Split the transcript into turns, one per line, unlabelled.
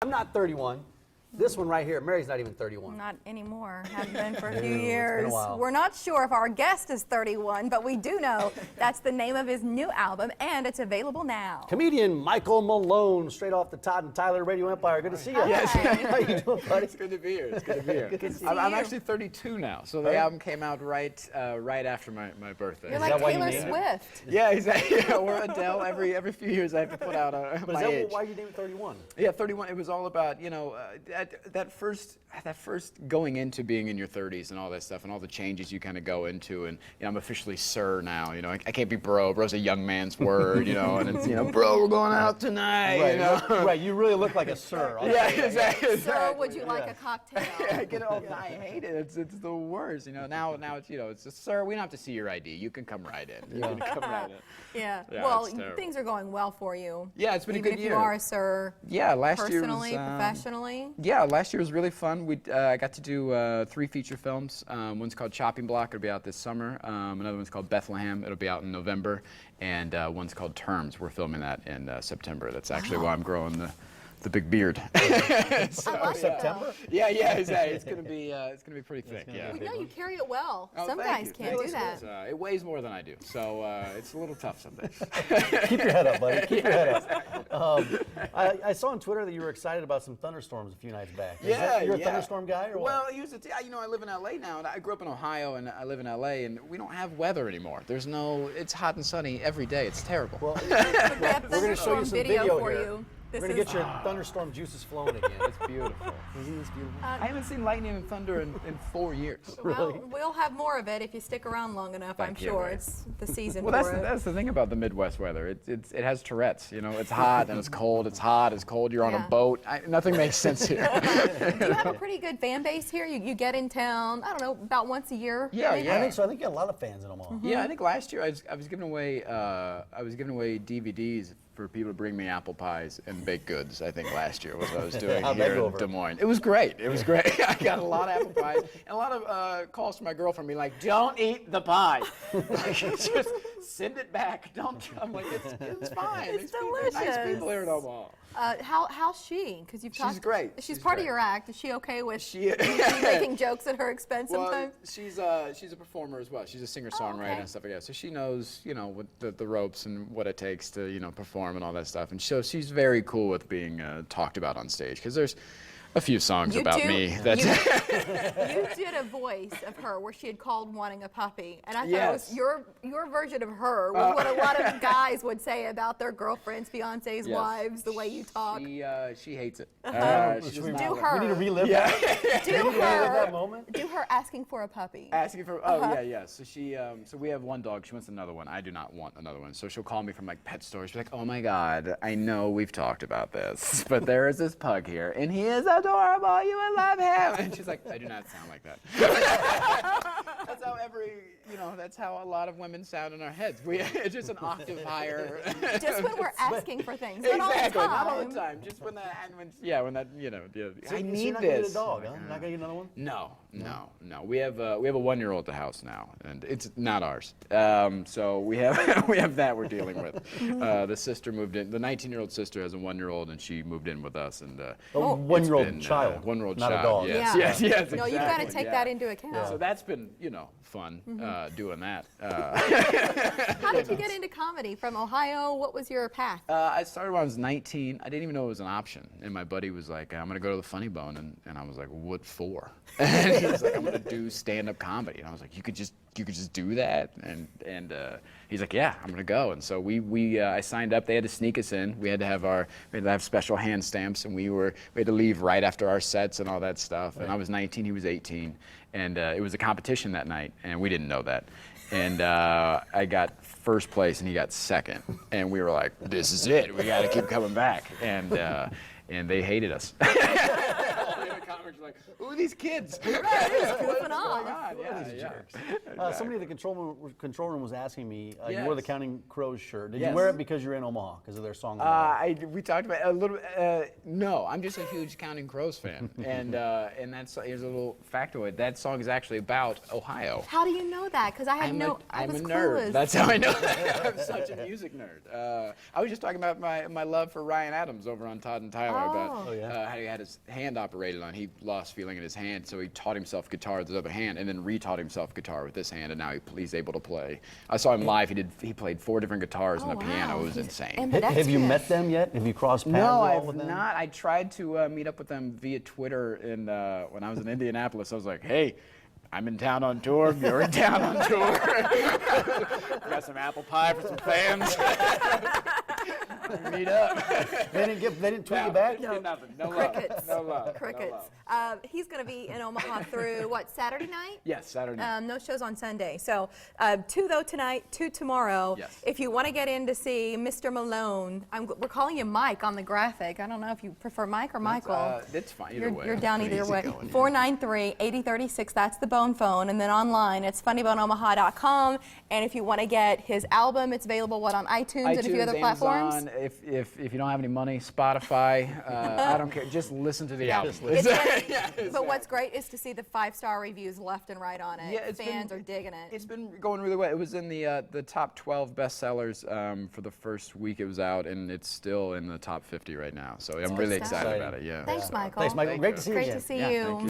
I'm not 31. This one right here, Mary's not even 31.
Not anymore. Haven't been for a few years.
It's been a while.
We're not sure if our guest is 31, but we do know that's the name of his new album, and it's available now.
Comedian Michael Malone, straight off the Todd and Tyler Radio Empire. Good to see you.
Yes.
How you doing, buddy?
It's good to be here. It's good to be here.
Good to see
I'm
you.
actually 32 now, so the album came out right after my birthday.
You're
that
like
why you
Taylor
named it?
Swift.
Yeah, exactly. Yeah, we're Adele. Every few years I have to put out
But
my
is
age.
that why you named it 31?
Yeah, 31. It was all about, that first going into being in your 30s and all that stuff and all the changes you kind of go into. And I'm officially sir now. I can't be bro. Bro's a young man's word. And it's bro, we're going out tonight.
Right, right. You really look like a sir. I'll
Yeah,
tell you that.
exactly.
Sir, would you like a cocktail?
I get it all. I hate it. It's the worst. Now it's it's just, sir, we don't have to see your ID. You can come right in. You can come right in.
Yeah.
Yeah,
Well,
it's terrible.
things are going well for you.
Yeah, it's been a
Even
good
if
year.
you are a sir.
Yeah, last year was
Personally, professionally.
Yeah, last year was really fun. I got to do 3 feature films. One's called Chopping Block. It'll be out this summer. Another one's called Bethlehem. It'll be out in November. And one's called Terms. We're filming that in September. That's actually why I'm growing the big beard.
I like
September?
Yeah, exactly. It's gonna be pretty thick. Yeah.
it. No, you carry it well.
Oh,
Some
thank
guys
you.
can't do that.
It weighs more than I do, so it's a little tough some days.
Keep your head up, buddy. Keep your head up. I saw on Twitter that you were excited about some thunderstorms a few nights back. You're a thunderstorm guy, or what?
Well, here's the thing. I live in LA now, and I grew up in Ohio, and I live in LA, and we don't have weather anymore. It's hot and sunny every day. It's terrible.
Well,
We have
we're going to show you
thunderstorm
some
video for
here.
you.
We're
This
going to
is
get your thunderstorm juices flowing again.
It's beautiful. Isn't this beautiful? I haven't seen lightning and thunder in 4 years.
Well, we'll have more of it if you stick around long enough, I'm
can't
sure.
wait.
It's the season
Well,
for it.
that's the thing about the Midwest weather. It has Tourette's. It's hot and it's cold. It's hot. It's cold. You're on
Yeah.
a boat. Nothing makes sense here.
Do you have a pretty good fan base here? You get in town, I don't know, about once a year?
Yeah,
maybe?
yeah.
I think so. I think you got a lot of fans in Omaha.
Yeah, I think last year I was giving away DVDs for people to bring me apple pies and baked goods. I think last year was what I was doing
How'd that
here
go
in
over?
Des Moines. It was great. It was great. I got a lot of apple pies and a lot of calls from my girlfriend being like, "Don't eat the pie. Just send it back. Don't." I'm like, "It's fine.
It's
Nice
delicious.
people here in Omaha."
How's she? Because you've talked.
She's great.
She's
She's
part of
great.
your act. Is she okay with
She-
you making jokes at her expense
Well,
sometimes?
she's a performer as well. She's a singer-songwriter
okay.
and stuff like that. So she knows, what the ropes and what it takes to, perform and all that stuff. And so she's very cool with being talked about on stage because there's a few songs
You
about
do-
me
you-
that
You did a voice of her where she had called wanting a puppy, and I thought
Yes.
it was your version of her was what a lot of guys would say about their girlfriends, fiancés,
Yes.
wives, the way you talk.
She hates it.
Should
She does
we-
not
Do
like-
her.
We need to relive
Yeah.
that.
Do
We need to relive that
her.
moment.
Do her asking for a puppy.
Asking for yeah. So so we have one dog. She wants another one. I do not want another one. So she'll call me from like pet stores. She's like, "Oh my God, I know we've talked about this, but there is this pug here, and he is adorable. You would love him." And she's like, "I do not sound like that." That's how that's how a lot of women sound in our heads. It's just an octave higher.
Just when we're asking for things, not all the
Exactly,
time.
not all the time. Just when that,
So
I
you're
need
not
this.
gonna get a dog, huh? You're not gonna get another one?
No. We have a 1-year-old at the house now, and it's not ours. So we have that we're dealing with. The sister moved in. The 19-year-old sister has a 1-year-old, and she moved in with us. And
A
it's
one-year-old
been,
child,
1-year-old
not
child.
a dog.
Yes,
Yeah.
yes, yes.
No, you've got to
exactly,
take
yeah.
that into account.
So that's been, fun doing that.
How did you get into comedy? From Ohio, what was your path?
I started when I was 19. I didn't even know it was an option. And my buddy was like, "I'm going to go to the Funny Bone." And I was like, "What for?" And he was like, "I'm going to do stand-up comedy." And I was like, you could just do that?" And he's like, "Yeah, I'm going to go." And so I signed up. They had to sneak us in. We had to have special hand stamps, and we had to leave right after our sets and all that stuff. Right. And I was 19, he was 18. And it was a competition that night, and we didn't know that. And I got first place, and he got second. And we were like, "This is it. We got to keep coming back." And they hated us. We're just like, ooh, these kids.
Goofing off.
Somebody in the control room was asking me, you
Yes.
wore the Counting Crows shirt. Did
Yes.
you wear it because you're in Omaha, because of their song?
We talked about it a little. No, I'm just a huge Counting Crows fan, and here's a little factoid. That song is actually about Ohio.
How do you know that? Because I had
I'm
was
a nerd.
clueless.
That's how I know that. I'm such a music nerd. I was just talking about my love for Ryan Adams over on Todd and Tyler about how he had his hand operated on. He lost feeling in his hand, so he taught himself guitar with his other hand, and then retaught himself guitar with this hand, and now he's able to play. I saw him live. He played 4 different guitars and a piano. It was insane.
Have you met them yet? Have you crossed paths
No,
at all
I've
with them?
not. I tried to meet up with them via Twitter, and when I was in Indianapolis, I was like, hey, I'm in town on tour. You're in town on tour. Got some apple pie for some fans. Meet up.
They didn't tweet you back?
No, nothing. No
Crickets.
love. No love.
Crickets.
No love.
He's going to be in Omaha through, Saturday night?
Yes, Saturday night.
No shows on Sunday. So 2 though tonight, 2 tomorrow.
Yes.
If you want to get in to see Mr. Malone, we're calling you Mike on the graphic. I don't know if you prefer Mike or Michael.
It's fine either way.
You're down either way.
Going,
493-8036, that's the Bone phone. And then online, it's funnyboneomaha.com. And if you want to get his album, it's available, on iTunes and a few other platforms?
Amazon, if you don't have any money, Spotify, I don't care. Just listen to the album.
But what's great is to see the 5-star reviews left and right on it.
Yeah,
Fans are digging it.
It's been going really well. It was in the top 12 bestsellers for the first week it was out, and it's still in the top 50 right now. So I'm really excited about it. Yeah.
Thanks, Michael.
Thanks, Michael. Great to see you
Great
again.
to see
Yeah,
you.
thank you.